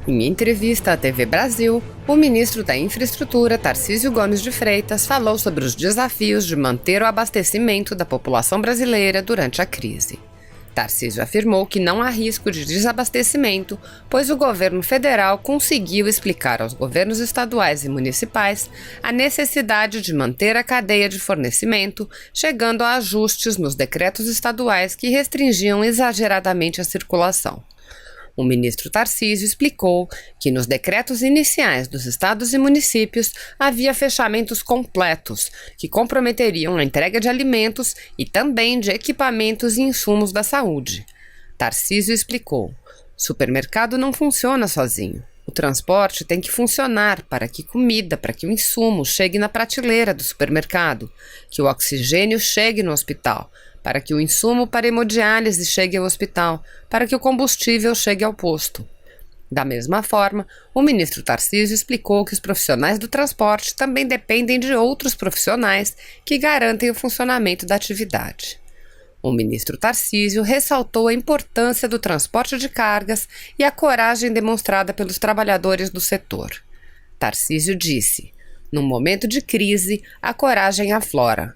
Em entrevista à TV Brasil, o ministro da Infraestrutura, Tarcísio Gomes de Freitas, falou sobre os desafios de manter o abastecimento da população brasileira durante a crise. Tarcísio afirmou que não há risco de desabastecimento, pois o governo federal conseguiu explicar aos governos estaduais e municipais a necessidade de manter a cadeia de fornecimento, chegando a ajustes nos decretos estaduais que restringiam exageradamente a circulação. O ministro Tarcísio explicou que nos decretos iniciais dos estados e municípios havia fechamentos completos, que comprometeriam a entrega de alimentos e também de equipamentos e insumos da saúde. Tarcísio explicou: supermercado não funciona sozinho. O transporte tem que funcionar para que o insumo chegue na prateleira do supermercado, que o oxigênio chegue no hospital, para que o insumo para hemodiálise chegue ao hospital, para que o combustível chegue ao posto. Da mesma forma, o ministro Tarcísio explicou que os profissionais do transporte também dependem de outros profissionais que garantem o funcionamento da atividade. O ministro Tarcísio ressaltou a importância do transporte de cargas e a coragem demonstrada pelos trabalhadores do setor. Tarcísio disse: "Num momento de crise, a coragem aflora.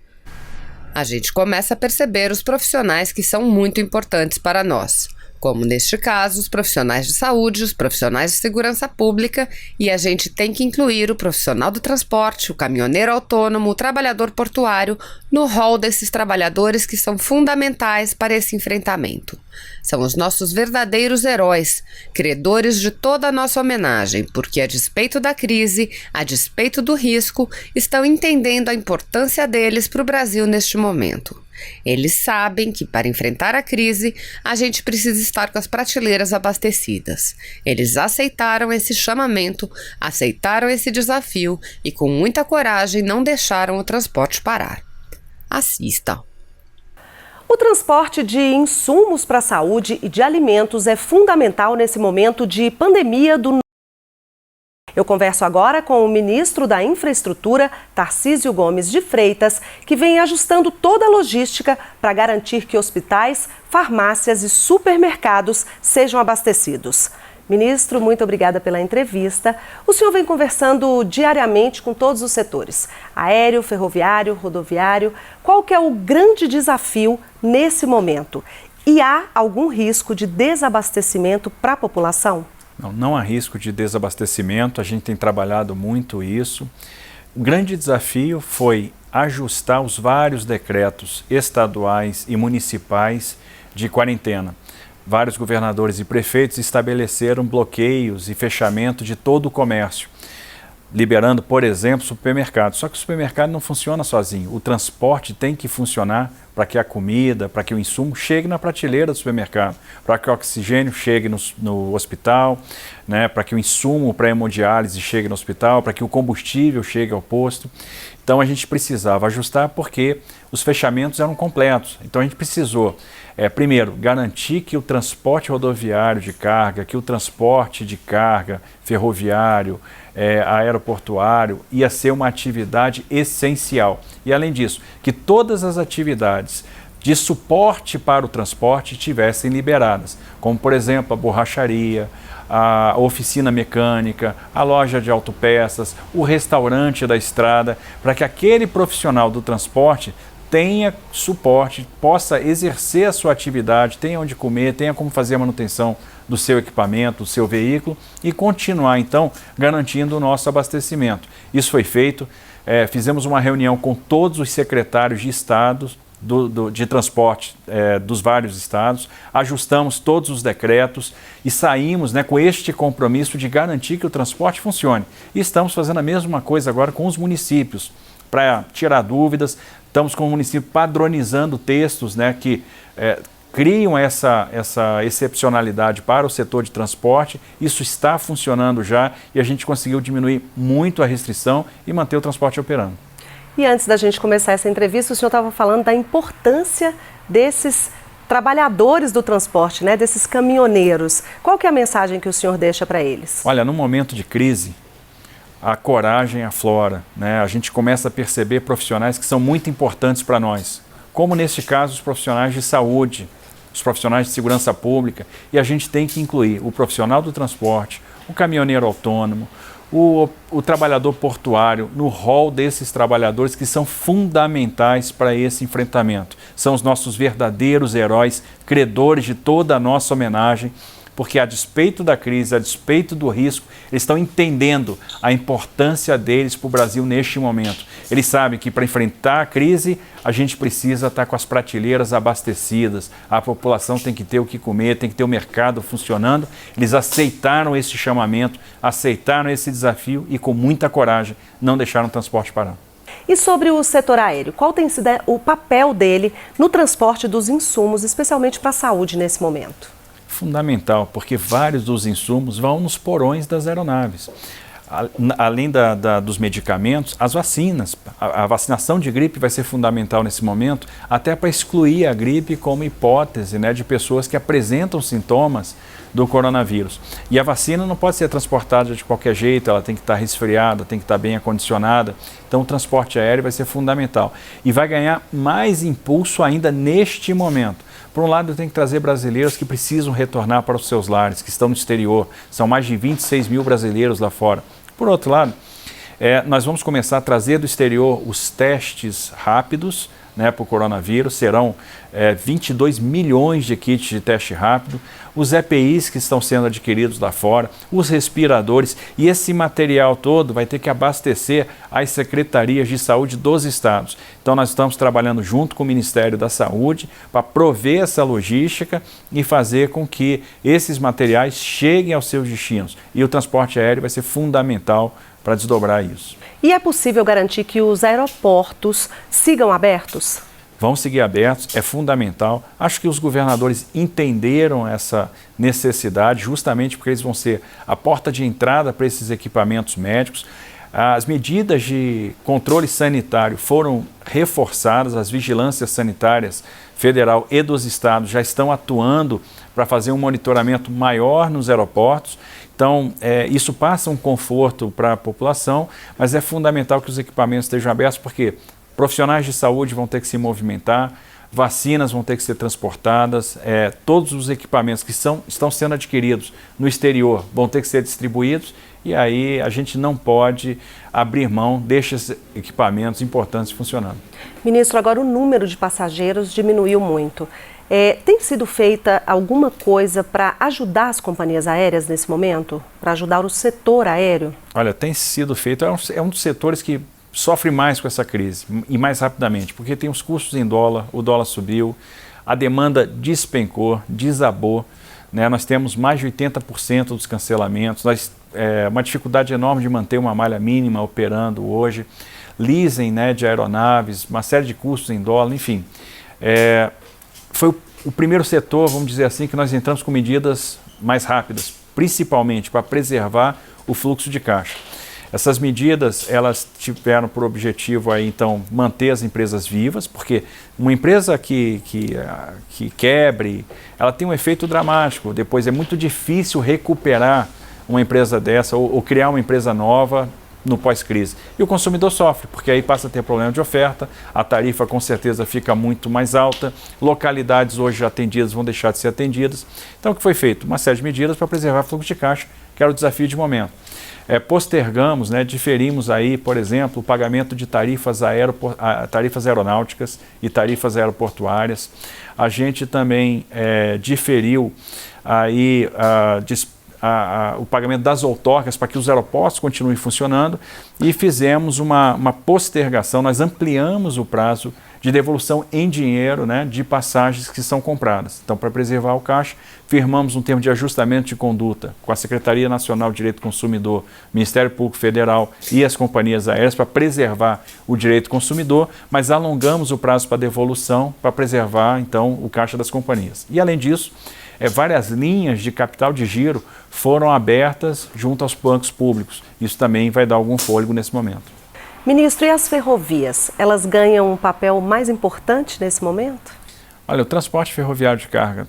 A gente começa a perceber os profissionais que são muito importantes para nós, como neste caso os profissionais de saúde, os profissionais de segurança pública, e a gente tem que incluir o profissional do transporte, o caminhoneiro autônomo, o trabalhador portuário, no rol desses trabalhadores que são fundamentais para esse enfrentamento. São os nossos verdadeiros heróis, credores de toda a nossa homenagem, porque a despeito da crise, a despeito do risco, estão entendendo a importância deles para o Brasil neste momento. Eles sabem que para enfrentar a crise, a gente precisa estar com as prateleiras abastecidas. Eles aceitaram esse chamamento, aceitaram esse desafio e com muita coragem não deixaram o transporte parar." Assista. O transporte de insumos para a saúde e de alimentos é fundamental nesse momento de pandemia do... Eu converso agora com o ministro da Infraestrutura, Tarcísio Gomes de Freitas, que vem ajustando toda a logística para garantir que hospitais, farmácias e supermercados sejam abastecidos. Ministro, muito obrigada pela entrevista. O senhor vem conversando diariamente com todos os setores, aéreo, ferroviário, rodoviário. Qual que é o grande desafio nesse momento? E há algum risco de desabastecimento para a população? Não há risco de desabastecimento, a gente tem trabalhado muito isso. O grande desafio foi ajustar os vários decretos estaduais e municipais de quarentena. Vários governadores e prefeitos estabeleceram bloqueios e fechamento de todo o comércio, liberando, por exemplo, supermercados. Só que o supermercado não funciona sozinho, o transporte tem que funcionar para que a comida, para que o insumo chegue na prateleira do supermercado, para que o oxigênio chegue no hospital, né, para que o insumo para hemodiálise chegue no hospital, para que o combustível chegue ao posto. Então a gente precisava ajustar porque os fechamentos eram completos. Então a gente precisou, primeiro, garantir que o transporte rodoviário de carga, que o transporte de carga ferroviário, aeroportuário, ia ser uma atividade essencial. E além disso, que todas as atividades de suporte para o transporte tivessem liberadas, como por exemplo a borracharia, a oficina mecânica, a loja de autopeças, o restaurante da estrada, para que aquele profissional do transporte tenha suporte, possa exercer a sua atividade, tenha onde comer, tenha como fazer a manutenção do seu equipamento, do seu veículo e continuar então garantindo o nosso abastecimento. Isso foi feito, fizemos uma reunião com todos os secretários de estados de transporte dos vários estados, ajustamos todos os decretos e saímos com este compromisso de garantir que o transporte funcione. E estamos fazendo a mesma coisa agora com os municípios, para tirar dúvidas. Estamos com o município padronizando textos que criam essa excepcionalidade para o setor de transporte. Isso está funcionando já e a gente conseguiu diminuir muito a restrição e manter o transporte operando. E antes da gente começar essa entrevista, o senhor estava falando da importância desses trabalhadores do transporte, desses caminhoneiros. Qual que é a mensagem que o senhor deixa para eles? Olha, no momento de crise, a coragem aflora, A gente começa a perceber profissionais que são muito importantes para nós, como neste caso os profissionais de saúde, os profissionais de segurança pública, e a gente tem que incluir o profissional do transporte, o caminhoneiro autônomo, o trabalhador portuário, no rol desses trabalhadores que são fundamentais para esse enfrentamento. São os nossos verdadeiros heróis, credores de toda a nossa homenagem, porque a despeito da crise, a despeito do risco, eles estão entendendo a importância deles para o Brasil neste momento. Eles sabem que para enfrentar a crise, a gente precisa estar com as prateleiras abastecidas, a população tem que ter o que comer, tem que ter o mercado funcionando. Eles aceitaram esse chamamento, aceitaram esse desafio e com muita coragem não deixaram o transporte parar. E sobre o setor aéreo, qual tem sido o papel dele no transporte dos insumos, especialmente para a saúde nesse momento? Fundamental, porque vários dos insumos vão nos porões das aeronaves. Além dos medicamentos, as vacinas. A vacinação de gripe vai ser fundamental nesse momento, até para excluir a gripe como hipótese, né, de pessoas que apresentam sintomas do coronavírus. E a vacina não pode ser transportada de qualquer jeito, ela tem que estar resfriada, tem que estar bem acondicionada. Então o transporte aéreo vai ser fundamental. E vai ganhar mais impulso ainda neste momento. Por um lado, eu tenho que trazer brasileiros que precisam retornar para os seus lares, que estão no exterior. São mais de 26 mil brasileiros lá fora. Por outro lado, nós vamos começar a trazer do exterior os testes rápidos, né, para o coronavírus. Serão 22 milhões de kits de teste rápido, os EPIs que estão sendo adquiridos lá fora, os respiradores, e esse material todo vai ter que abastecer as secretarias de saúde dos estados. Então nós estamos trabalhando junto com o Ministério da Saúde para prover essa logística e fazer com que esses materiais cheguem aos seus destinos. E o transporte aéreo vai ser fundamental para desdobrar isso. E é possível garantir que os aeroportos sigam abertos? Vão seguir abertos, é fundamental. Acho que os governadores entenderam essa necessidade, justamente porque eles vão ser a porta de entrada para esses equipamentos médicos. As medidas de controle sanitário foram reforçadas, as vigilâncias sanitárias federal e dos estados já estão atuando para fazer um monitoramento maior nos aeroportos. Então, isso passa um conforto para a população, mas é fundamental que os equipamentos estejam abertos, porque profissionais de saúde vão ter que se movimentar, vacinas vão ter que ser transportadas, todos os equipamentos que estão sendo adquiridos no exterior vão ter que ser distribuídos, e aí a gente não pode abrir mão destes equipamentos importantes funcionando. Ministro, agora o número de passageiros diminuiu muito. Tem sido feita alguma coisa para ajudar as companhias aéreas nesse momento? Para ajudar o setor aéreo? Olha, tem sido feito, é um dos setores que sofre mais com essa crise e mais rapidamente, porque tem os custos em dólar, o dólar subiu, a demanda despencou, desabou, né? Nós temos mais de 80% dos cancelamentos, uma dificuldade enorme de manter uma malha mínima operando hoje, leasing, né, de aeronaves, uma série de custos em dólar, enfim. Foi o primeiro setor, vamos dizer assim, que nós entramos com medidas mais rápidas, principalmente para preservar o fluxo de caixa. Essas medidas, elas tiveram por objetivo aí, então, manter as empresas vivas, porque uma empresa que quebre, ela tem um efeito dramático. Depois é muito difícil recuperar uma empresa dessa ou criar uma empresa nova no pós-crise. E o consumidor sofre, porque aí passa a ter problema de oferta, a tarifa com certeza fica muito mais alta, localidades hoje atendidas vão deixar de ser atendidas. Então o que foi feito? Uma série de medidas para preservar o fluxo de caixa, que era o desafio de momento. Postergamos, né, diferimos aí, por exemplo, o pagamento de tarifas aeronáuticas e tarifas aeroportuárias. A gente também diferiu aí o pagamento das outorgas para que os aeroportos continuem funcionando e fizemos uma postergação, nós ampliamos o prazo de devolução em dinheiro, né, de passagens que são compradas. Então, para preservar o caixa, firmamos um termo de ajustamento de conduta com a Secretaria Nacional de Direito do Consumidor, Ministério Público Federal e as companhias aéreas para preservar o direito do consumidor, mas alongamos o prazo para devolução para preservar, então, o caixa das companhias. E, além disso, várias linhas de capital de giro foram abertas junto aos bancos públicos. Isso também vai dar algum fôlego nesse momento. Ministro, e as ferrovias? Elas ganham um papel mais importante nesse momento? Olha, o transporte ferroviário de carga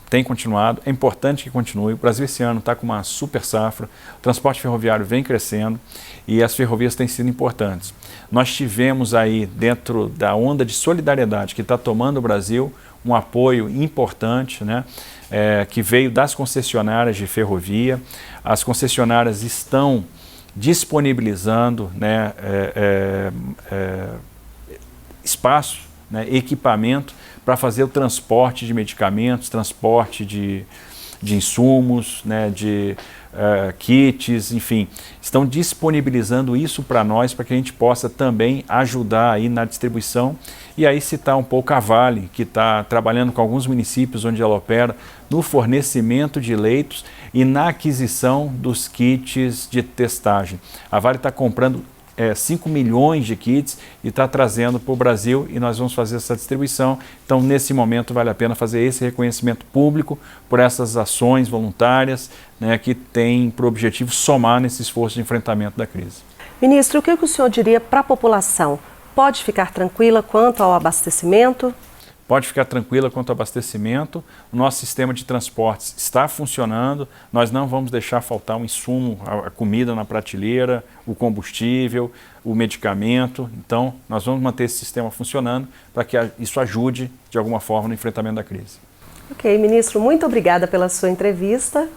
tem continuado, é importante que continue. O Brasil esse ano está com uma super safra, o transporte ferroviário vem crescendo e as ferrovias têm sido importantes. Nós tivemos aí, dentro da onda de solidariedade que está tomando o Brasil, um apoio importante, né, que veio das concessionárias de ferrovia. As concessionárias estão disponibilizando, né, espaço, né, equipamento para fazer o transporte de medicamentos, transporte de insumos, né, de kits, enfim, estão disponibilizando isso para nós, para que a gente possa também ajudar aí na distribuição. E aí citar um pouco a Vale, que está trabalhando com alguns municípios onde ela opera no fornecimento de leitos e na aquisição dos kits de testagem. A Vale está comprando 5 milhões de kits e está trazendo para o Brasil, e nós vamos fazer essa distribuição. Então, nesse momento, vale a pena fazer esse reconhecimento público por essas ações voluntárias, né, que têm por objetivo somar nesse esforço de enfrentamento da crise. Ministro, o que o senhor diria para a população? Pode ficar tranquila quanto ao abastecimento? Pode ficar tranquila quanto ao abastecimento. O nosso sistema de transportes está funcionando. Nós não vamos deixar faltar um insumo, a comida na prateleira, o combustível, o medicamento. Então, nós vamos manter esse sistema funcionando para que isso ajude, de alguma forma, no enfrentamento da crise. Ok, ministro, muito obrigada pela sua entrevista.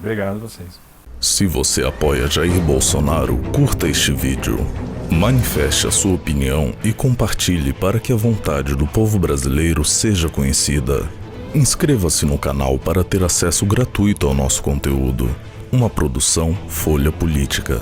Obrigado a vocês. Se você apoia Jair Bolsonaro, curta este vídeo. Manifeste a sua opinião e compartilhe para que a vontade do povo brasileiro seja conhecida. Inscreva-se no canal para ter acesso gratuito ao nosso conteúdo. Uma produção Folha Política.